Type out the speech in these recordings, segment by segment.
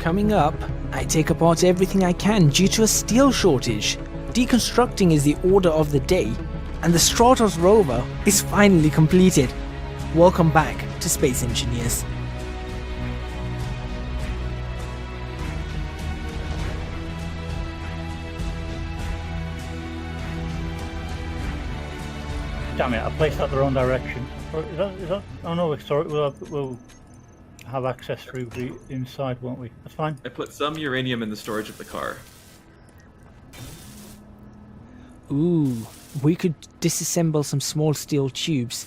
Coming up, I take apart everything I can due to a steel shortage. Deconstructing is the order of the day, and the Stratos rover is finally completed. Welcome back to Space Engineers. Damn it, I placed that the wrong direction. Is that? Oh no, sorry, we'll have access through the inside, won't we? That's fine. I put some uranium in the storage of the car. Ooh, we could disassemble some small steel tubes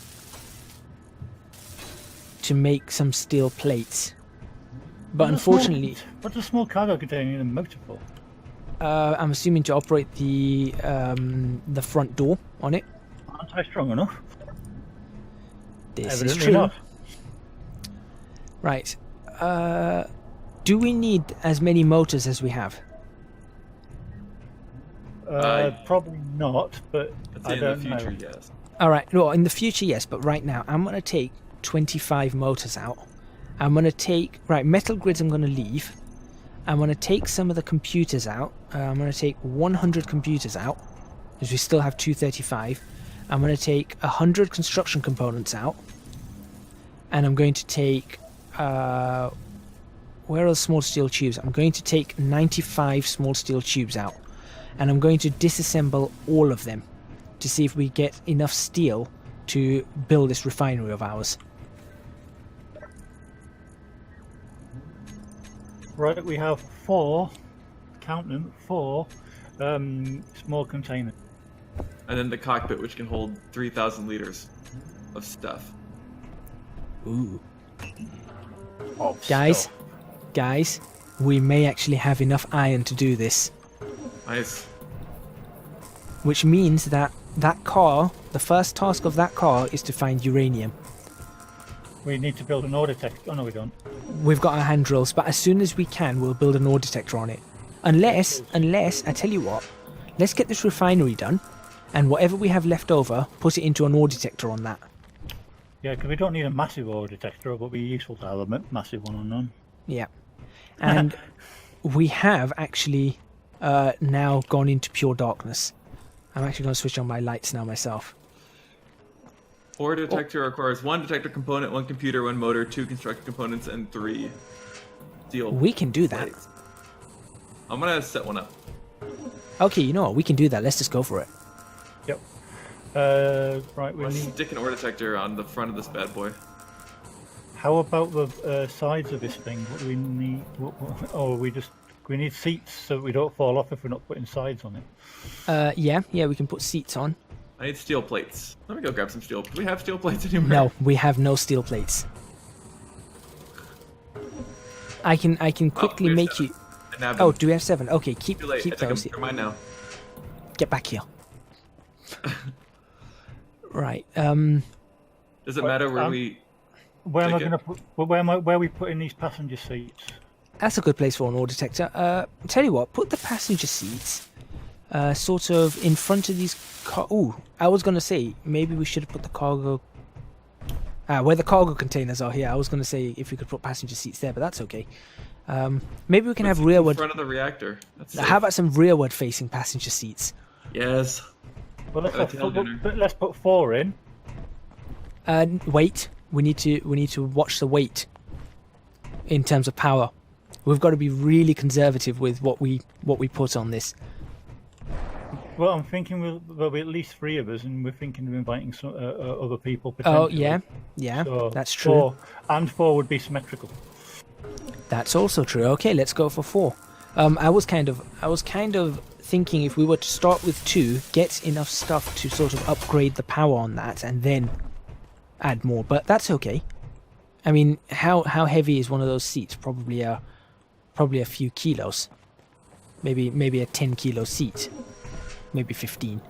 to make some steel plates. But unfortunately... What's a small cargo container in a motor for? I'm assuming to operate the front door on it. Aren't I strong enough? This Evidently is true. Not. Right. Do we need as many motors as we have? Probably not, but I don't in the future, know. yes. Alright, well, in the future, yes, but right now, I'm going to take 25 motors out. I'm going to take... Right, metal grids I'm going to leave. I'm going to take some of the computers out. I'm going to take 100 computers out, because we still have 235. I'm going to take 100 construction components out. And I'm going to take... where are the small steel tubes? I'm going to take 95 small steel tubes out. And I'm going to disassemble all of them to see if we get enough steel to build this refinery of ours. Right, we have 4, count them, 4 small containers. And then the cockpit, which can hold 3,000 liters of stuff. Ooh. Of Guys, we may actually have enough iron to do this. Nice. Which means that car, the first task of that car is to find uranium. We need to build an ore detector. Oh no, we don't. We've got our hand drills, but as soon as we can, we'll build an ore detector on it. Unless, I tell you what, let's get this refinery done, and whatever we have left over, put it into an ore detector on that. Yeah, because we don't need a massive ore detector, but it'd be useful to have a massive one on none. Yeah. And we have actually now gone into pure darkness. I'm actually going to switch on my lights now myself. Ore detector requires 1 detector component, 1 computer, 1 motor, 2 construction components, and 3 steel. We can do that. plates. I'm gonna set one up. Okay, you know what? We can do that. Let's just go for it. Yep. Right, we Let's need... stick an ore detector on the front of this bad boy. How about the sides of this thing? What do we need? We need seats so we don't fall off if we're not putting sides on it. Yeah, we can put seats on. I need steel plates. Let me go grab some steel. Do we have steel plates anymore? No, we have no steel plates. I can quickly make 7. you... I nabbed Oh, them. do we have 7? Okay, keep Too late. keep I think those. they're mine now. Get back here. Right. Does it matter where we... Where am I Take going to put? Where are we putting these passenger seats? That's a good place for an ore detector. Tell you what, put the passenger seats sort of in front of these... Ooh, I was going to say, maybe we should have put the cargo... where the cargo containers are here. I was going to say if we could put passenger seats there, but that's okay. Maybe we can have rearward... in front of the reactor. That's How safe. about some rearward facing passenger seats? Yes. Well, Hotel dinner. let's put 4 in. Weight. We need to watch the weight in terms of power. We've got to be really conservative with what we put on this. Well, I'm thinking there'll be at least 3 of us, and we're thinking of inviting some other people. Oh Potentially. yeah, So that's true. 4 would be symmetrical. That's also true. Okay, let's go for 4. I was kind of thinking if we were to start with 2, get enough stuff to sort of upgrade the power on that, and then add more. But that's okay. I mean, how heavy is one of those seats? Probably a few kilos. Maybe a 10 kilo seat. Maybe 15.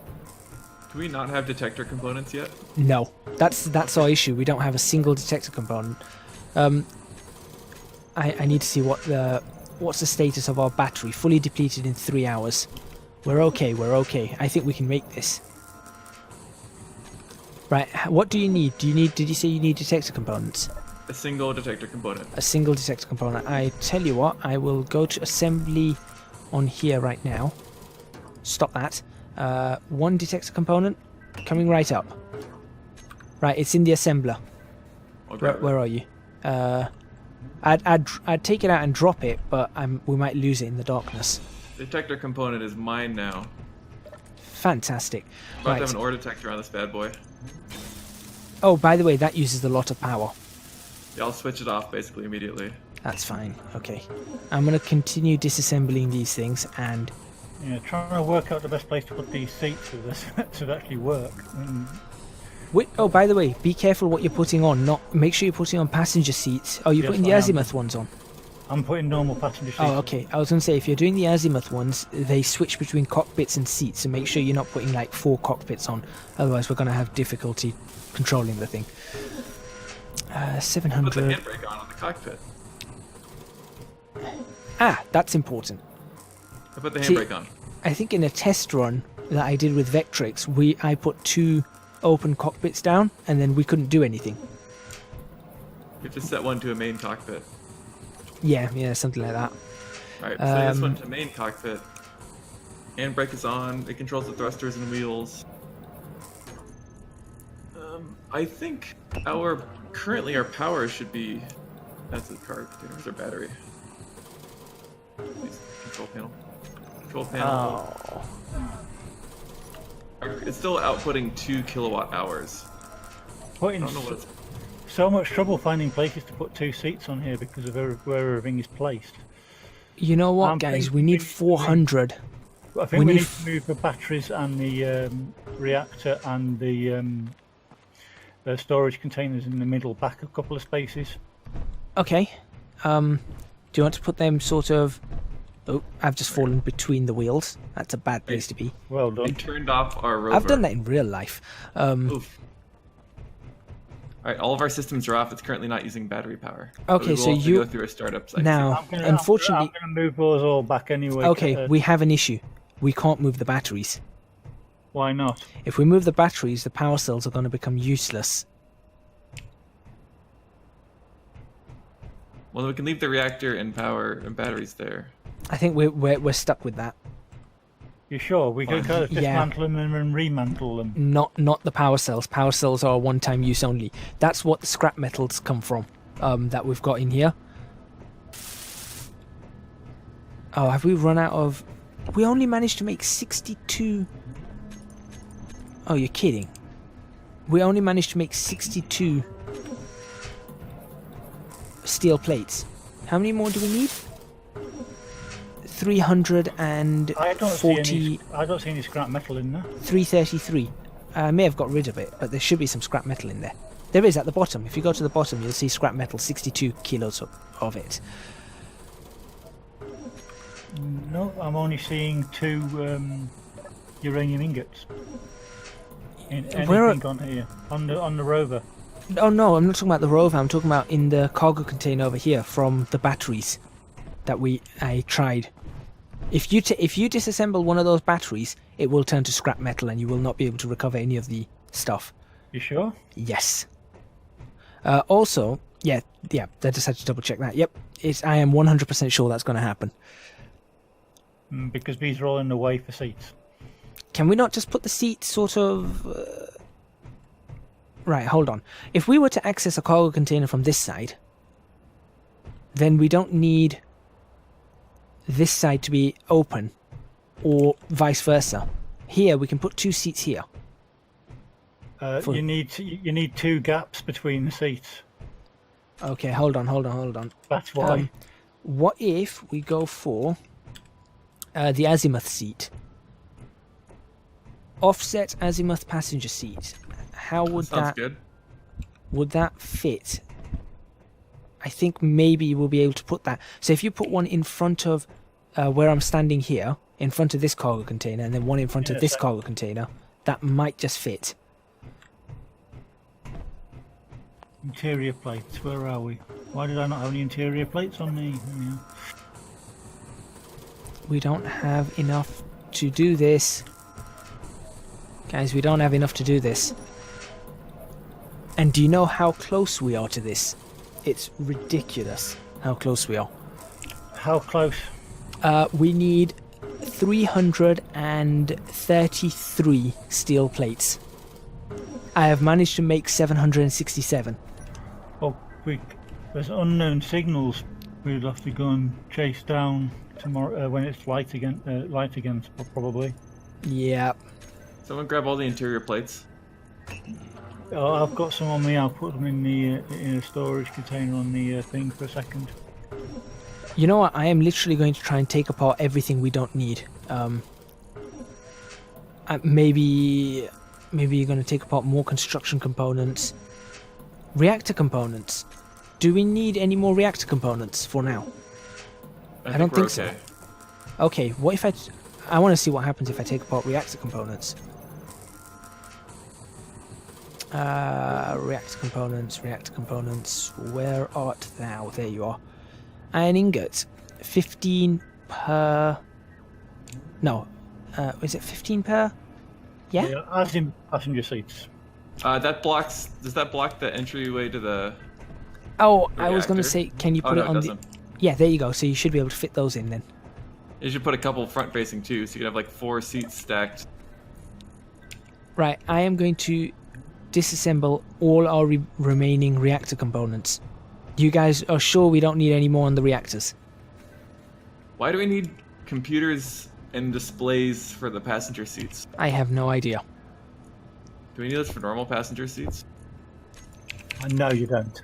Do we not have detector components yet? No, that's our issue. We don't have a single detector component. I need to see what's the status of our battery. Fully depleted in 3 hours. We're okay. I think we can make this. Right, what do you need? Did you say you need detector components? A single detector component. A single detector component. I tell you what, I will go to assembly on here right now. Stop that. One detector component coming right up. Right, it's in the assembler. Where are you? I'd take it out and drop it, but we might lose it in the darkness. Detector component is mine now. Fantastic. About Right. to have an ore detector on this bad boy. Oh, by the way, that uses a lot of power. Yeah, I'll switch it off basically immediately. That's fine. Okay. I'm going to continue disassembling these things and... Yeah, trying to work out the best place to put these seats for this to actually work. Oh, by the way, be careful what you're putting on. Make sure you're putting on passenger seats. Oh, you're Yes, putting the I am. azimuth ones on. I'm putting normal passenger seats. Oh, okay. I was going to say, if you're doing the azimuth ones, they switch between cockpits and seats, so make sure you're not putting like 4 cockpits on. Otherwise, we're going to have difficulty controlling the thing. Put the 700. handbrake on the cockpit. Ah, that's important. I put the See- handbrake on. I think in a test run that I did with Vektrix, I put 2 open cockpits down, and then we couldn't do anything. You have to set one to a main cockpit. Yeah, something like that. Alright, set this one to main cockpit. Handbrake is on. It controls the thrusters and wheels. I think currently our power should be... That's the car. There's our battery. Please, control panel. Control panel. Oh. It's still outputting 2 kilowatt hours. I Putting don't know what it's... so much trouble finding places to put 2 seats on here because of where everything is placed. You know what, I'm guys? thinking We need we- 400. I think We we need need to move the batteries and the reactor and the storage containers in the middle back a couple of spaces. Okay. Do you want to put them sort of... Oh, I've just fallen between the wheels. That's a bad place to be. Well I done. turned off our rover. I've done that in real life. Oof. Alright, all of our systems are off. It's currently not using battery power. Okay, we will so have to you- go through a startup cycle. Now, unfortunately... I'm going to move those all back anyway. Okay, we have an issue. We can't move the batteries. Why not? If we move the batteries, the power cells are going to become useless. Well, then we can leave the reactor and power and batteries there. I think we're stuck with that. You sure? We can kind of Yeah. dismantle them and remantle them. Not the power cells. Power cells are one-time use only. That's what the scrap metals come from. That we've got in here. Oh, have we run out of... We only managed to make 62... Oh, you're kidding. We only managed to make 62 steel plates. How many more do we need? 340... I don't see any scrap metal in there. 333. I may have got rid of it, but there should be some scrap metal in there. There is at the bottom. If you go to the bottom, you'll see scrap metal, 62 kilos of it. No, I'm only seeing 2 uranium ingots. Where are- Anything on here? On the rover. Oh no, I'm not talking about the rover. I'm talking about in the cargo container over here from the batteries that I tried. If you disassemble one of those batteries, it will turn to scrap metal, and you will not be able to recover any of the stuff. You sure? Yes. Also, yeah, I just had to double check that. Yep, I am 100% sure that's going to happen. Because these are all in the way for seats. Can we not just put the seats sort of... Right, hold on. If we were to access a cargo container from this side, then we don't need this side to be open, or vice versa. Here, we can put 2 seats here. You need 2 gaps between the seats. Okay, hold on. That's why. What if we go for the azimuth seat? Offset azimuth passenger seat. How would Sounds good. Would that fit? I think maybe we'll be able to put that. So if you put one in front of where I'm standing here, in front of this cargo container, and then one in front of this cargo container, that might just fit. Interior plates, where are we? Why did I not have any interior plates on me? Yeah. We don't have enough to do this. Guys, we don't have enough to do this. And do you know how close we are to this? It's ridiculous how close we are. How close? We need 333 steel plates. I have managed to make 767. Oh, there's unknown signals. We'll have to go and chase down tomorrow when it's light again. Probably. Yeah. Someone grab all the interior plates. Oh, I've got some on me. I'll put them in a storage container on the thing for a second. You know what? I am literally going to try and take apart everything we don't need. Maybe you're going to take apart more construction components. Reactor components. Do we need any more reactor components for now? I don't think so. Okay, what if I want to see what happens if I take apart reactor components. Reactor components. Where art thou? There you are. Iron ingot. 15 per... No. Is it 15 per? Yeah? As in passenger seats. Does that block the entryway to the... Oh, reactor? I was going to say, can you put it on the... Yeah, there you go. So you should be able to fit those in then. You should put a couple front facing too, so you can have like 4 seats stacked. Right, I am going to disassemble all our remaining reactor components. You guys are sure we don't need any more on the reactors? Why do we need computers and displays for the passenger seats? I have no idea. Do we need those for normal passenger seats? No, you don't.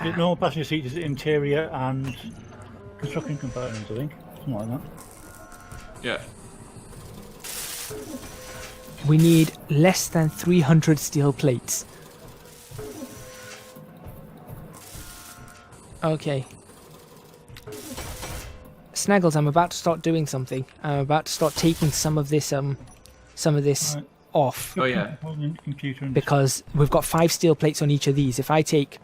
Normal passenger seats is interior and construction components, I think. Something like that. Yeah. We need less than 300 steel plates. Okay. Snaggles, I'm about to start doing something. I'm about to start taking some of this Right. off. Oh yeah. Computer and Because we've got 5 steel plates on each of these. If I take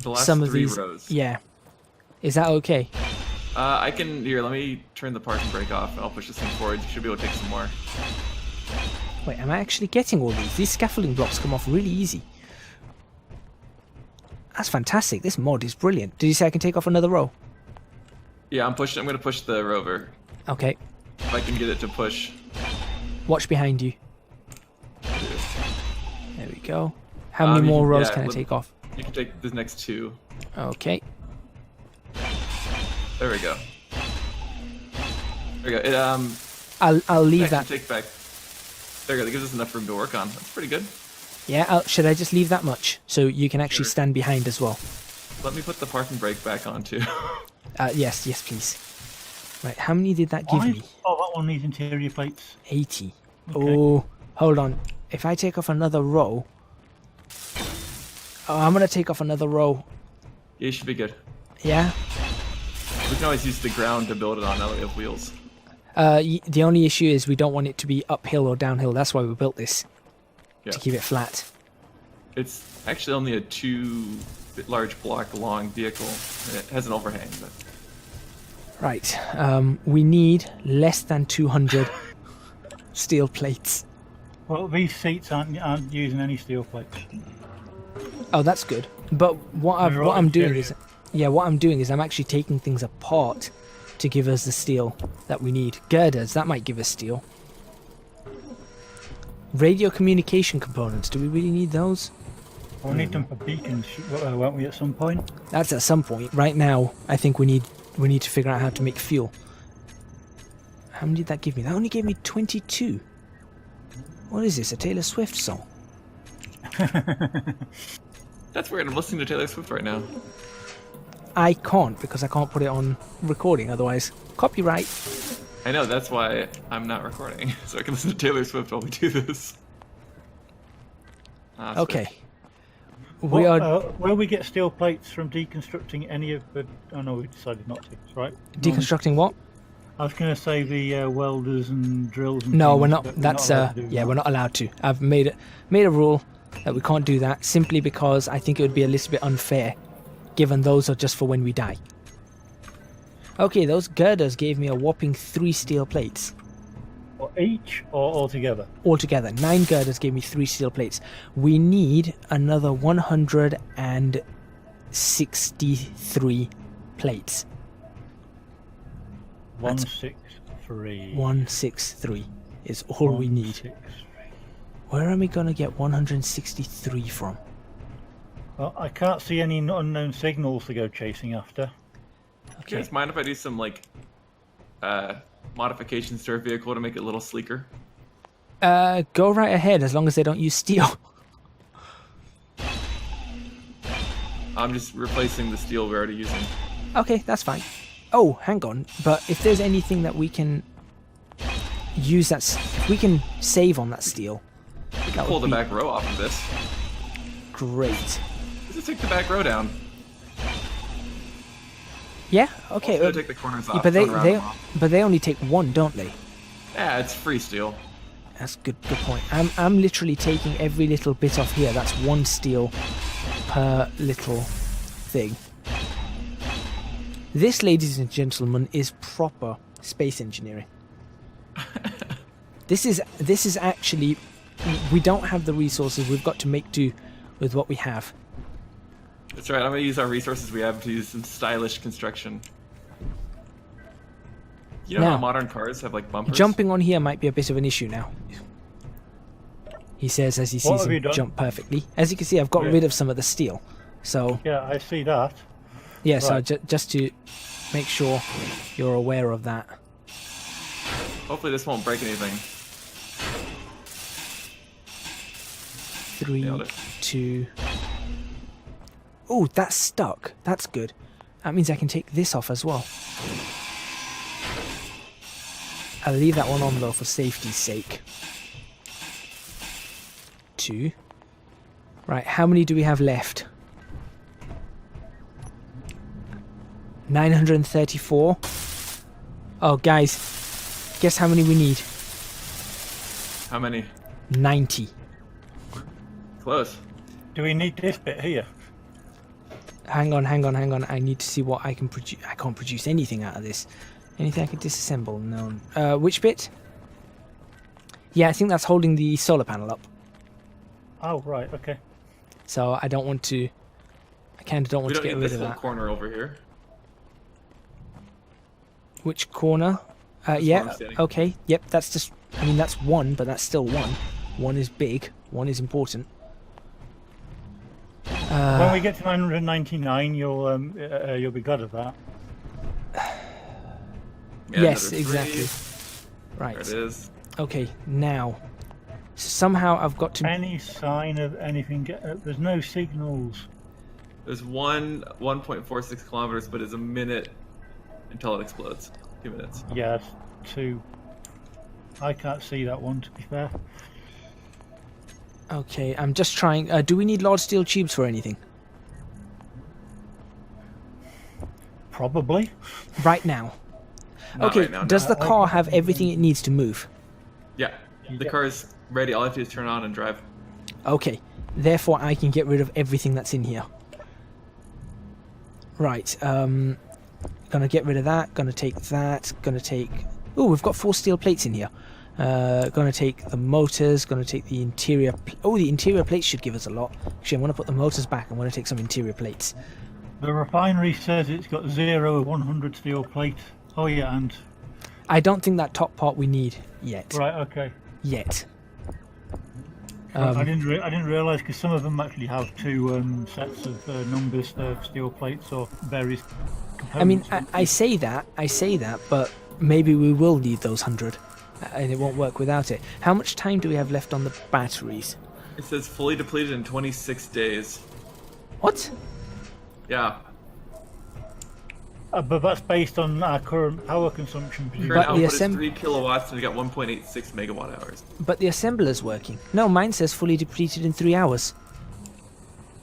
The last some of 3 these, rows. yeah. Is that okay? I can... Here, let me turn the parking brake off. I'll push this thing forward. You should be able to take some more. Wait, am I actually getting all these? These scaffolding blocks come off really easy. That's fantastic. This mod is brilliant. Did you say I can take off another row? Yeah, I'm going to push the rover. Okay. If I can get it to push. Watch behind you. There we go. How many You more rows yeah, can I take off? You can take the next 2. Okay. There we go. There we go. I'll leave that. Take back. There we go. That gives us enough room to work on. That's pretty good. Yeah, should I just leave that much so you can actually Sure. stand behind as well? Let me put the parking brake back on too. Yes, please. Right, how many did that give me? Oh, that one needs interior plates. 80. Okay. Oh, hold on. If I take off another row... Oh, I'm going to take off another row. Yeah, you should be good. Yeah? We can always use the ground to build it on now that we have wheels. The only issue is we don't want it to be uphill or downhill. That's why we built this. Yeah. To keep it flat. It's actually only a 2 large block long vehicle. It has an overhang, but Right. We need less than 200 steel plates. Well, these seats aren't using any steel plates. Oh, that's good. But what I'm doing is, what I'm doing is I'm actually taking things apart to give us the steel that we need. Girders, that might give us steel. Radio communication components, do we really need those? We'll need them for beacons, won't we, at some point? That's at some point. Right now, I think we need to figure out how to make fuel. How many did that give me? That only gave me 22. What is this, a Taylor Swift song? that's weird. I'm listening to Taylor Swift right now. I can't, because I can't put it on recording, otherwise copyright. I know, that's why I'm not recording. So I can listen to Taylor Swift while we do this. Okay. Will we get steel plates from deconstructing any of the... Oh no, we decided not to, right? Deconstructing what? I was going to say the welders and drills and No, things, we're not. but That's allowed to do that. we're not allowed to. I've made a rule that we can't do that simply because I think it would be a little bit unfair, given those are just for when we die. Okay, those girders gave me a whopping 3 steel plates. Or each or altogether? Altogether, 9 girders gave me 3 steel plates. We need another 160 163 plates. 163. 163 is all we need. 163. Where are we going to get 163 from? Well, I can't see any unknown signals to go chasing after. Do you Okay. guys mind if I do some like modifications to our vehicle to make it a little sleeker? Go right ahead as long as they don't use steel. I'm just replacing the steel we're already using. Okay, that's fine. Oh, hang on. But if there's anything that we can use, if we can save on that steel, We can that pull would the be back row off of this. great. Just take the back row down. Yeah. Okay. Also take the corners off. but turn around them off. they only take one, don't they? Yeah, it's free steel. That's good. Good point. I'm literally taking every little bit off here. That's one steel per little thing. This, ladies and gentlemen, is proper space engineering. This is actually, we don't have the resources. We've got to make do with what we have. That's right. I'm gonna use our resources we have to use some stylish construction. You know Now, how modern cars have like bumpers? Jumping on here might be a bit of an issue now. He says as he What sees have you him done? jump perfectly. As you can see, I've got Yeah. rid of some of the steel. So Yeah, I see that. yeah, so Right. just to make sure you're aware of that. Hopefully this won't break anything. 3, Nailed it. 2. Oh, that's stuck. That's good. That means I can take this off as well. I'll leave that one on though for safety's sake. 2. Right, how many do we have left? 934. Oh, guys, guess how many we need? How many? 90. Close. Do we need this bit here? Hang on. I need to see what I can produce. I can't produce anything out of this. Anything I can disassemble? No. Which bit? Yeah, I think that's holding the solar panel up. Oh, right, okay. So I don't want to. I kind of don't We want to don't get need rid this of whole that. corner over here. Which corner? This Yeah. one I'm standing. Okay. Yep. That's just. I mean, that's one, but that's still one. One is big. One is important. When we get to 999, you'll be glad of that. Yeah, Yes, another exactly. 3. Right. There it is. Okay. Now, somehow I've got to. Any sign of anything? There's no signals. There's 1.46 kilometers, but it's a minute until it explodes. 2 minutes. Yes, 2. I can't see that one, to be fair. Okay. I'm just trying. Do we need large steel tubes for anything? Probably. Right now. Not Okay. right now, Does no. the car have everything it needs to move? Yeah, the Yeah. car's ready. All I have to do is turn on and drive. Okay, therefore I can get rid of everything that's in here. Right, gonna get rid of that, gonna take that, gonna take... Oh, we've got 4 steel plates in here. Gonna take the motors, gonna take the interior... Oh, the interior plates should give us a lot. Actually, I'm gonna put the motors back, I'm gonna take some interior plates. The refinery says it's got 0 of 100 steel plate. Oh yeah, and I don't think that top part we need yet. right, okay. Yet. I didn't realise because some of them actually have 2 sets of numbers for steel plates or various components. I mean, I say that, but maybe we will need those 100. And it won't work without it. How much time do we have left on the batteries? It says fully depleted in 26 days. What? Yeah. But that's based on our current power consumption. Current But the output is assemb- 3 kilowatts and we got 1.86 megawatt hours. But the assembler's working. No, mine says fully depleted in 3 hours.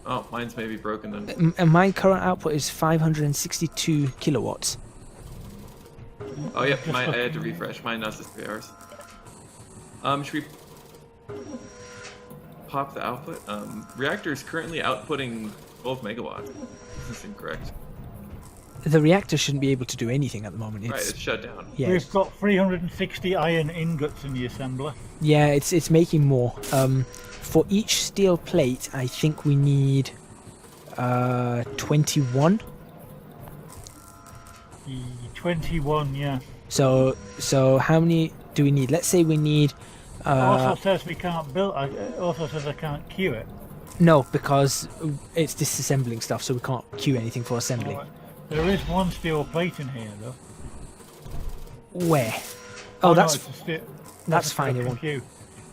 Oh, mine's maybe broken then. And my current output is 562 kilowatts. Oh, yep, I had to refresh. Mine now says 3 hours. Should we pop the output? Reactor is currently outputting 12 megawatts. This is incorrect. The reactor shouldn't be able to do anything at the moment. Right, it's shut down. Yeah, We've got 360 iron ingots in the assembler. yeah, it's making more. For each steel plate, I think we need 21. 21, yeah. So how many do we need? Let's say we need. Also says we can't build. Also says I can't queue it. No, because it's disassembling stuff, so we can't queue anything for assembling. Alright. There is one steel plate in here, though. Where? Oh, no, that's it's a steel, that's a fine. It production won't. queue.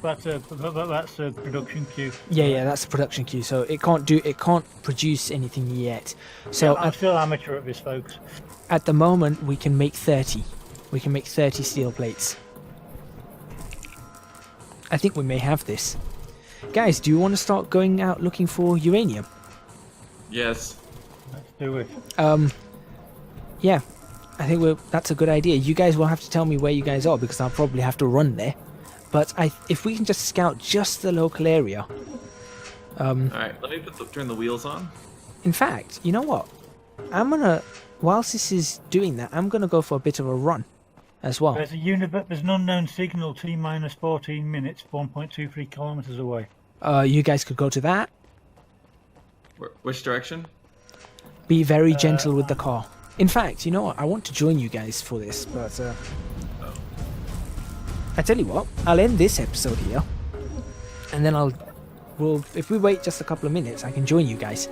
That's a production queue. Yeah, that's the production queue. So it can't produce anything yet. So Yeah, I'm still amateur at this, folks. at the moment we can make 30. We can make 30 steel plates. I think we may have this. Guys, do you want to start going out looking for uranium? Yes. Let's do it. Yeah, I think that's a good idea. You guys will have to tell me where you guys are because I'll probably have to run there. But if we can just scout just the local area. Alright, let me turn the wheels on. In fact, you know what? Whilst this is doing that, I'm gonna go for a bit of a run as well. There's an unknown signal T-minus 14 minutes, 1.23 kilometers away. You guys could go to that. Which direction? Be very gentle with the car. In fact, you know what? I want to join you guys for this, but I tell you what, I'll end this episode here, and then if we wait just a couple of minutes, I can join you guys.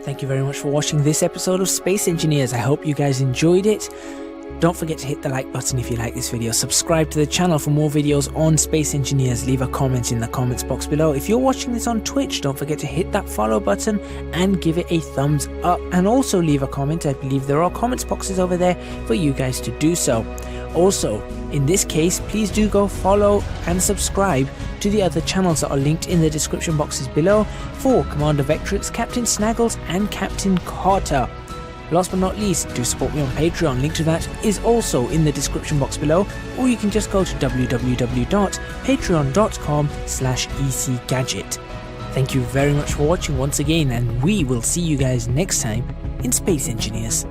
Thank you very much for watching this episode of Space Engineers. I hope you guys enjoyed it. Don't forget to hit the like button if you like this video. Subscribe to the channel for more videos on Space Engineers. Leave a comment in the comments box below. If you're watching this on Twitch, don't forget to hit that follow button and give it a thumbs up. And also leave a comment. I believe there are comments boxes over there for you guys to do so. Also, in this case, please do go follow and subscribe to the other channels that are linked in the description boxes below for Commander Vektrix, Captain Snaggles and Captain Carter. Last but not least, do support me on Patreon. Link to that is also in the description box below, or you can just go to www.patreon.com/ecgadget. Thank you very much for watching once again, and we will see you guys next time in Space Engineers.